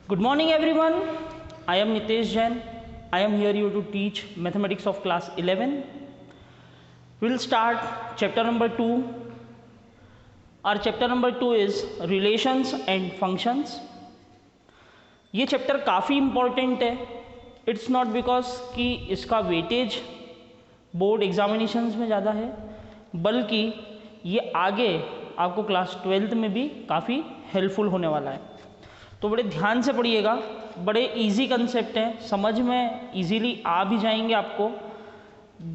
Good morning everyone. I am Nitesh Jain. I am here you to teach mathematics of class 11. We will start chapter number 2. Our chapter number 2 is relations and functions. ये chapter काफ़ी important है. It's not because कि इसका weightage board examinations में ज़्यादा है, बल्कि ये आगे आपको क्लास 12th में भी काफ़ी हेल्पफुल होने वाला है. तो बड़े ध्यान से पढ़िएगा. बड़े इजी कंसेप्ट हैं, समझ में इजीली आ भी जाएंगे आपको.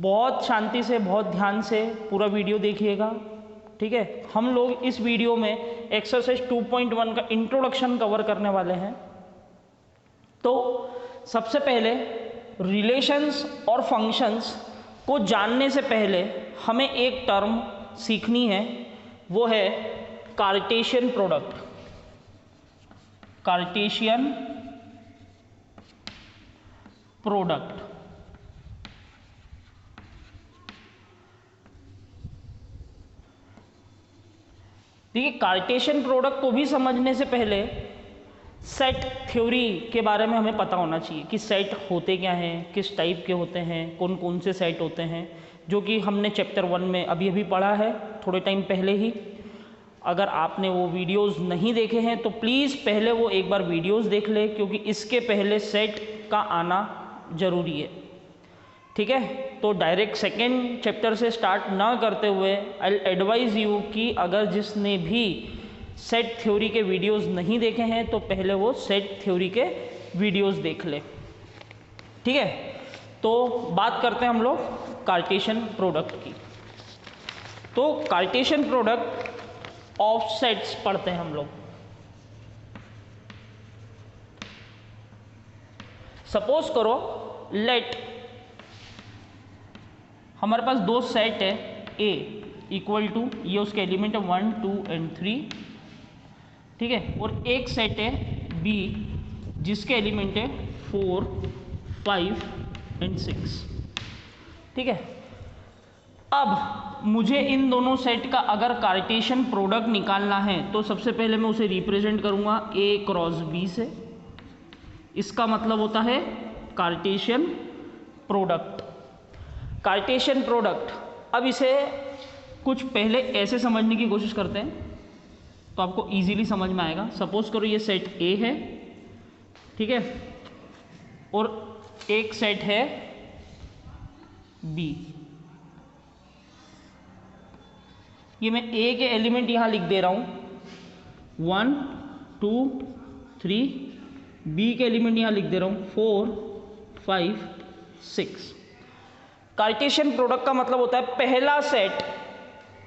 बहुत शांति से, बहुत ध्यान से पूरा वीडियो देखिएगा. ठीक है. हम लोग इस वीडियो में एक्सरसाइज 2.1 का इंट्रोडक्शन कवर करने वाले हैं. तो सबसे पहले रिलेशंस और फंक्शंस को जानने से पहले हमें एक टर्म सीखनी है, वो है कार्टेशियन प्रोडक्ट. Cartesian product. देखिए, कार्टेशियन प्रोडक्ट को भी समझने से पहले सेट थ्योरी के बारे में हमें पता होना चाहिए कि सेट होते क्या हैं, किस टाइप के होते हैं, कौन कौन से सेट होते हैं, जो कि हमने चैप्टर 1 में अभी पढ़ा है थोड़े टाइम पहले ही. अगर आपने वो वीडियोस नहीं देखे हैं तो प्लीज़ पहले वो एक बार वीडियोस देख ले, क्योंकि इसके पहले सेट का आना ज़रूरी है. ठीक है. तो डायरेक्ट सेकेंड चैप्टर से स्टार्ट ना करते हुए आई एडवाइज़ यू कि अगर जिसने भी सेट थ्योरी के वीडियोस नहीं देखे हैं तो पहले वो सेट थ्योरी के वीडियोस देख ले. ठीक है. तो बात करते हैं हम लोग कार्टेशियन प्रोडक्ट की. तो कार्टेशियन प्रोडक्ट ऑफ सेट्स पढ़ते हैं हम लोग. सपोज करो लेट हमारे पास दो सेट है ए इक्वल टू, ये उसके एलिमेंट है 1, 2 एंड 3. ठीक है. और एक सेट है बी जिसके एलिमेंट है 4, 5 एंड 6. ठीक है. अब मुझे इन दोनों सेट का अगर कार्टेशियन प्रोडक्ट निकालना है तो सबसे पहले मैं उसे रिप्रेजेंट करूंगा ए क्रॉस बी से. इसका मतलब होता है कार्टेशियन प्रोडक्ट. Cartesian product. अब इसे कुछ पहले ऐसे समझने की कोशिश करते हैं तो आपको इजीली समझ में आएगा. सपोज करो ये सेट ए है. ठीक है. और एक सेट है बी. ये मैं ए के एलिमेंट यहां लिख दे रहा हूं 1, 2, 3. बी के एलिमेंट यहां लिख दे रहा हूं 4, 5, 6. कार्टेशियन प्रोडक्ट का मतलब होता है पहला सेट.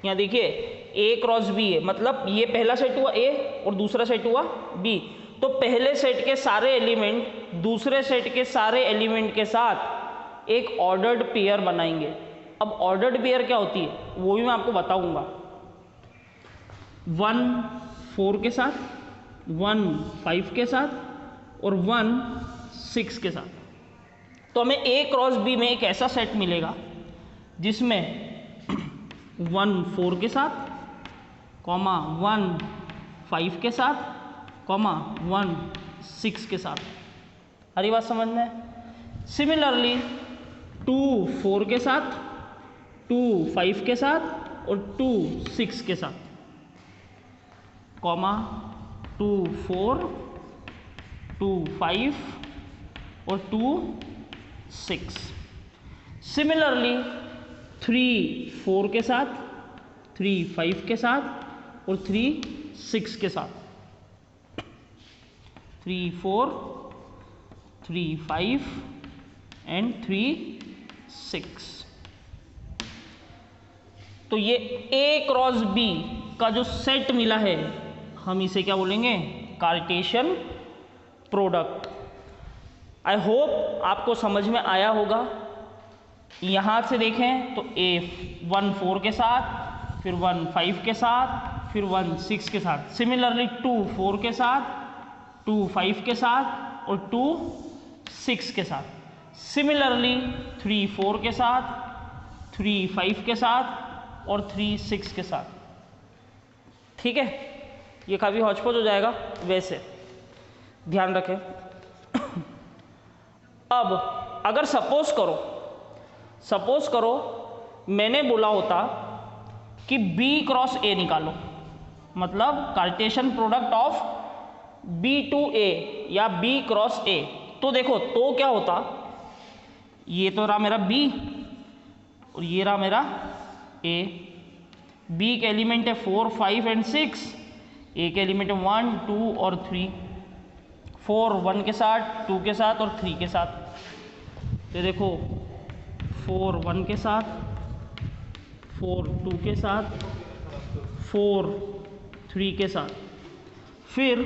यहां देखिए ए क्रॉस बी है, मतलब ये पहला सेट हुआ ए और दूसरा सेट हुआ बी. तो पहले सेट के सारे एलिमेंट दूसरे सेट के सारे एलिमेंट के साथ एक ऑर्डर्ड पेयर बनाएंगे. अब ऑर्डर्ड पेयर क्या होती है वो भी मैं आपको बताऊंगा. 1 4 के साथ, 1 5 के साथ और 1 6 के साथ. तो हमें ए क्रॉस बी में एक ऐसा सेट मिलेगा जिसमें 1 4 के साथ, 1 5 के साथ, 1 6 के साथ. हरी बात समझ में. सिमिलरली 2 4 के साथ, 2 5 के साथ और 2 6 के साथ, 2 4, 2 5 और 2 6. सिमिलरली 3 4 के साथ, 3 5 के साथ और 3 6 के साथ, 3 4, 3 5 एंड 3 6. तो ये ए क्रॉस बी का जो सेट मिला है हम इसे क्या बोलेंगे, कार्टेशियन प्रोडक्ट. आई होप आपको समझ में आया होगा. यहां से देखें तो ए 1 4 के साथ, फिर 1 5 के साथ, फिर 1 6 के साथ. सिमिलरली 2 4 के साथ, 2 5 के साथ और 2 6 के साथ. सिमिलरली 3 4 के साथ, 3 5 के साथ और 3 6 के साथ. ठीक है. ये काफ़ी हौच-पौच हो जाएगा वैसे. ध्यान रखें। अब अगर सपोज करो मैंने बोला होता कि B क्रॉस A निकालो, मतलब Cartesian product of B to A या B क्रॉस A, तो देखो तो क्या होता, ये तो रहा मेरा B और ये रहा मेरा A। B के एलिमेंट है 4, 5 एंड 6, A के एलिमेंट है 1, 2 और 3। 4 1 के साथ, 2 के साथ और 3 के साथ। तो देखो 4 1 के साथ, 4 2 के साथ, 4 3 के साथ, फिर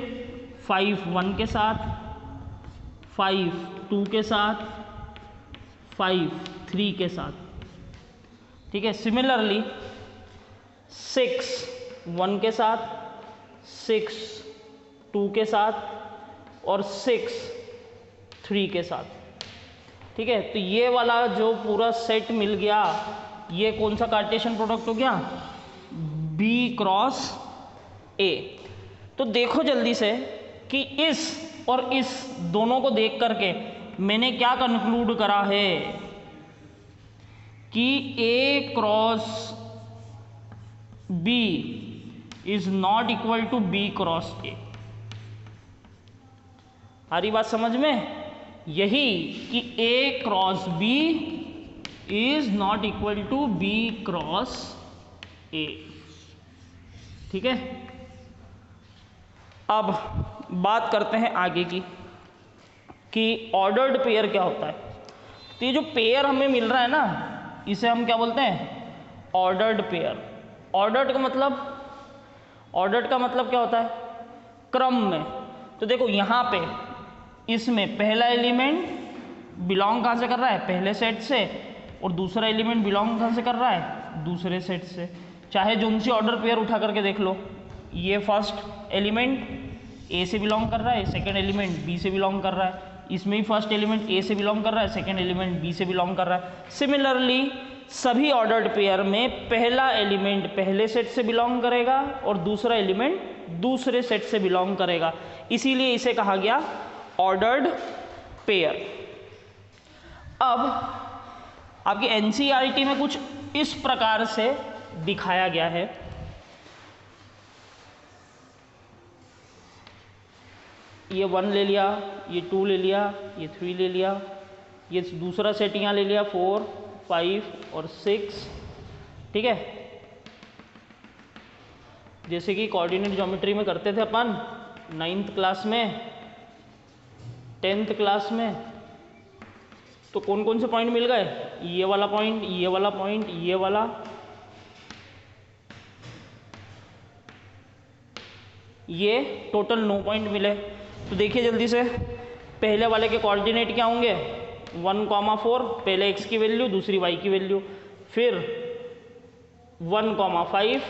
5 1 के साथ, 5 2 के साथ, 5 3 के साथ। ठीक है, सिमिलरली 6 1 के साथ, 6 2 के साथ और 6 3 के साथ। ठीक है, तो ये वाला जो पूरा सेट मिल गया, ये कौन सा कार्टेशियन प्रोडक्ट हो गया, B क्रॉस A। तो देखो जल्दी से कि इस और इस दोनों को देख करके मैंने क्या कंक्लूड करा है कि A cross B is not equal to B cross A। आ रही बात समझ में? यही कि A cross B is not equal to B cross A। ठीक है, अब बात करते हैं आगे की कि ऑर्डर्ड पेयर क्या होता है। तो ये जो पेयर हमें मिल रहा है ना, इसे हम क्या बोलते हैं, ऑर्डर्ड पेयर। ऑर्डर्ड का मतलब क्या होता है, क्रम में। तो देखो यहाँ पे इसमें पहला एलिमेंट बिलोंग कहाँ से कर रहा है, पहले सेट से, और दूसरा एलिमेंट बिलोंग कहाँ से कर रहा है, दूसरे सेट से। चाहे जो सी ऑर्डर पेयर उठा करके देख लो, ये फर्स्ट एलिमेंट A से बिलोंग कर रहा है, सेकेंड एलिमेंट B से बिलोंग कर रहा है, इसमें ही फर्स्ट एलिमेंट A से बिलोंग कर रहा है, सेकेंड एलिमेंट B से बिलोंग कर रहा है। सिमिलरली सभी ऑर्डर्ड पेयर में पहला एलिमेंट पहले सेट से बिलोंग करेगा और दूसरा एलिमेंट दूसरे सेट से बिलोंग करेगा, इसीलिए इसे कहा गया ऑर्डर्ड पेयर। अब आपकी एनसीईआरटी में कुछ इस प्रकार से दिखाया गया है। ये 1 ले लिया, ये 2 ले लिया, ये 3 ले लिया, ये दूसरा सेट यहाँ ले लिया 4 5 और 6। ठीक है, जैसे कि कोऑर्डिनेट ज्योमेट्री में करते थे अपन 9th क्लास में, 10th क्लास में। तो कौन कौन से पॉइंट मिल गए, ये वाला पॉइंट, ये वाला पॉइंट, ये वाला, ये टोटल 9 पॉइंट मिले। तो देखिए जल्दी से, पहले वाले के कोऑर्डिनेट क्या होंगे, 1,4, पहले x की वैल्यू, दूसरी y की वैल्यू, फिर 1,5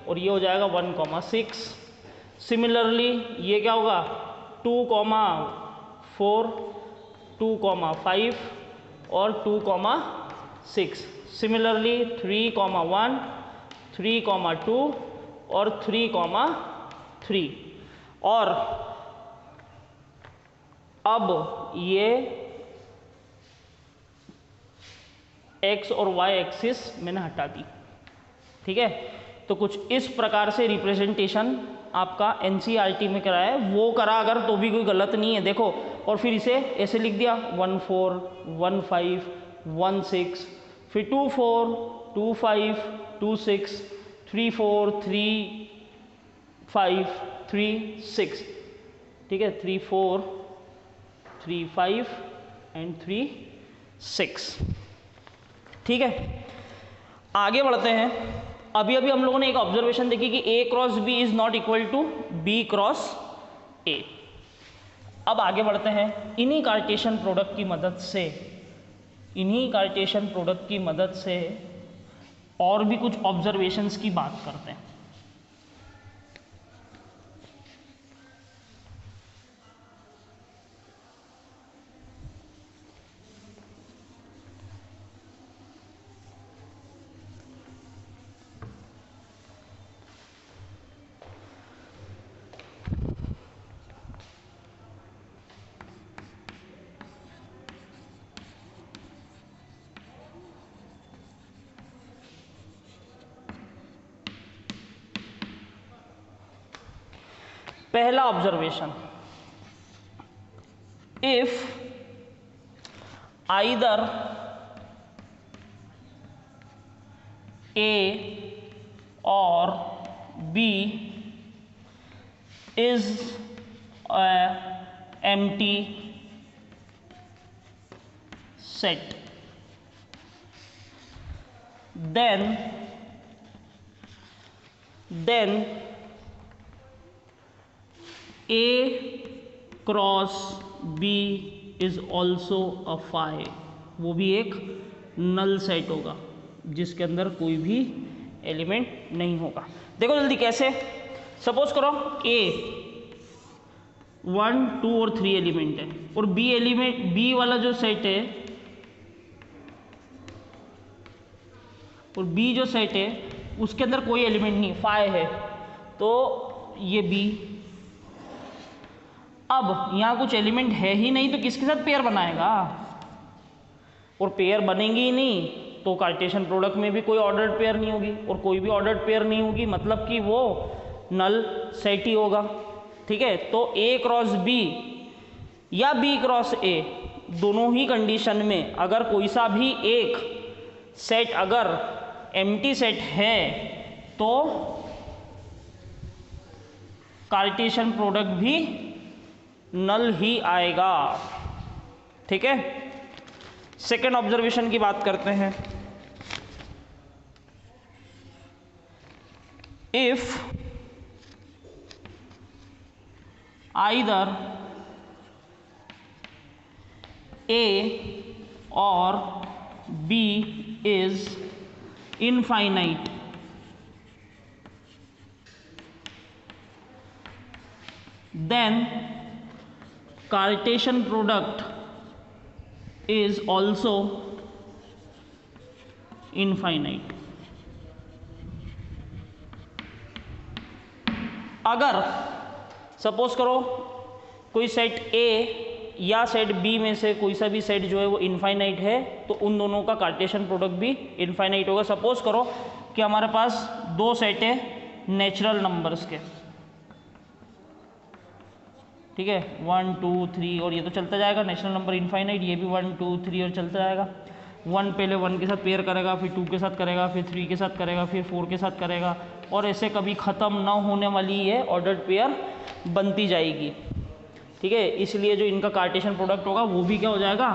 और ये हो जाएगा 1,6। सिमिलरली ये क्या होगा, 2,4, 2,5 और 2,6। सिमिलरली 3,1, 3,2 और 3,3। और अब ये x और y एक्सिस मैंने हटा दी। ठीक है, तो कुछ इस प्रकार से रिप्रेजेंटेशन आपका एनसीईआरटी में कराया है, वो करा अगर तो भी कोई गलत नहीं है। देखो, और फिर इसे ऐसे लिख दिया 1 4 1 5 1 6, फिर 2 4 2 5 2 6 3 4 3 5 3 6। ठीक है, 3 4 3 5 एंड 3 6। ठीक है, आगे बढ़ते हैं। अभी हम लोगों ने एक ऑब्जर्वेशन देखी कि A cross B is not equal to B cross A। अब आगे बढ़ते हैं, इन्हीं कार्टेशियन प्रोडक्ट की मदद से और भी कुछ ऑब्जर्वेशंस की बात करते हैं। पहला observation, if either A or B is a empty set, then A cross B is also a phi, वो भी एक नल सेट होगा जिसके अंदर कोई भी एलिमेंट नहीं होगा। देखो जल्दी कैसे, सपोज करो A 1 2 और 3 एलिमेंट है और B एलिमेंट, B वाला जो सेट है और B जो सेट है उसके अंदर कोई एलिमेंट नहीं, फाई है, तो ये B। अब यहाँ कुछ एलिमेंट है ही नहीं तो किसके साथ पेयर बनाएगा, और पेयर बनेंगी ही नहीं तो कार्टेशियन प्रोडक्ट में भी कोई ऑर्डर्ड पेयर नहीं होगी, और कोई भी ऑर्डर्ड पेयर नहीं होगी मतलब कि वो नल सेट ही होगा। ठीक है, तो A क्रॉस B या B क्रॉस A दोनों ही कंडीशन में अगर कोई सा भी एक सेट अगर एम्प्टी सेट है तो कार्टेशियन प्रोडक्ट भी नल ही आएगा। ठीक है, सेकेंड ऑब्जर्वेशन की बात करते हैं। इफ आइदर A और B is infinite, then Cartesian product is also infinite। अगर सपोज करो कोई सेट A या सेट B में से कोई सा भी सेट जो है वो इनफाइनाइट है तो उन दोनों का कार्टेशियन प्रोडक्ट भी इनफाइनाइट होगा। सपोज करो कि हमारे पास दो सेट है नेचुरल नंबर्स के, ठीक है, 1 2 3 और ये तो चलता जाएगा, नेचुरल नंबर इनफाइनाइट, ये भी 1 2 3 और चलता जाएगा। 1 पहले 1 के साथ पेयर करेगा, फिर 2 के साथ करेगा, फिर 3 के साथ करेगा, फिर 4 के साथ करेगा, और ऐसे कभी ख़त्म ना होने वाली ये ऑर्डर्ड पेयर बनती जाएगी। ठीक है, इसलिए जो इनका कार्टेशियन प्रोडक्ट होगा वो भी क्या हो जाएगा,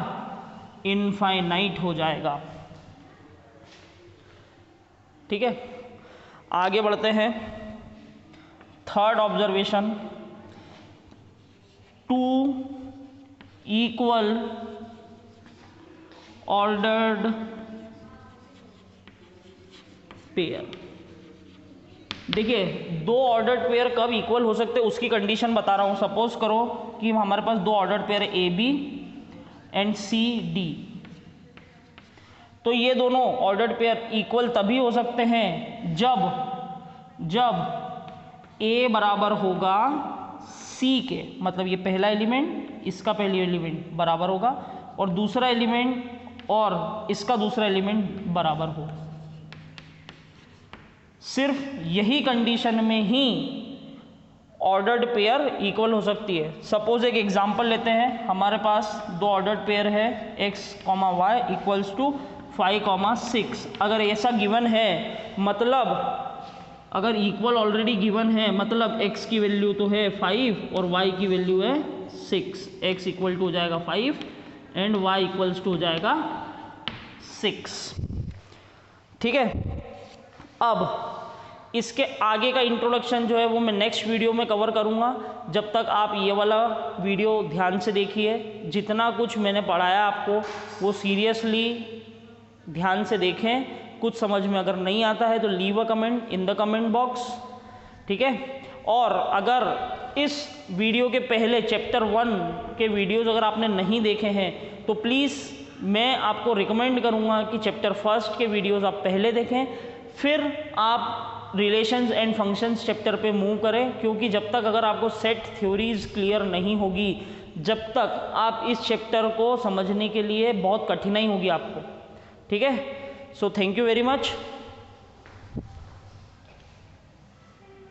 इनफाइनाइट हो जाएगा। ठीक है, आगे बढ़ते हैं। Third observation, 2 equal ordered pair. देखिए, दो ऑर्डर्ड पेयर कब इक्वल हो सकते हैं उसकी कंडीशन बता रहा हूं। सपोज करो कि हमारे पास दो ऑर्डर्ड पेयर है A B and C D, तो ये दोनों ऑर्डर्ड पेयर इक्वल तभी हो सकते हैं जब ए बराबर होगा सी के, मतलब ये पहला एलिमेंट इसका पहली एलिमेंट बराबर होगा और दूसरा एलिमेंट और इसका दूसरा एलिमेंट बराबर हो। सिर्फ यही कंडीशन में ही ऑर्डर्ड पेयर इक्वल हो सकती है। सपोज एक एग्जांपल लेते हैं, हमारे पास दो ऑर्डर्ड पेयर है x, y इक्वल्स टू 5, 6। अगर ऐसा गिवन है, मतलब अगर इक्वल ऑलरेडी गिवन है, मतलब x की वैल्यू तो है 5 और y की वैल्यू है 6। x इक्वल टू हो जाएगा 5 एंड y इक्वल्स टू हो जाएगा 6। ठीक है, अब इसके आगे का इंट्रोडक्शन जो है वो मैं नेक्स्ट वीडियो में कवर करूँगा। जब तक आप ये वाला वीडियो ध्यान से देखिए, जितना कुछ मैंने पढ़ाया आपको वो सीरियसली ध्यान से देखें। कुछ समझ में अगर नहीं आता है तो leave a comment in the comment box. ठीक है, और अगर इस वीडियो के पहले चैप्टर 1 के वीडियोज़ अगर आपने नहीं देखे हैं तो प्लीज़ मैं आपको रिकमेंड करूँगा कि चैप्टर 1 के वीडियोज़ आप पहले देखें, फिर आप रिलेशंस एंड फंक्शंस चैप्टर पे मूव करें। क्योंकि जब तक अगर आपको सेट थ्योरीज क्लियर नहीं होगी, जब तक आप इस चैप्टर को समझने के लिए बहुत कठिनाई होगी आपको। ठीक है, so thank you very much.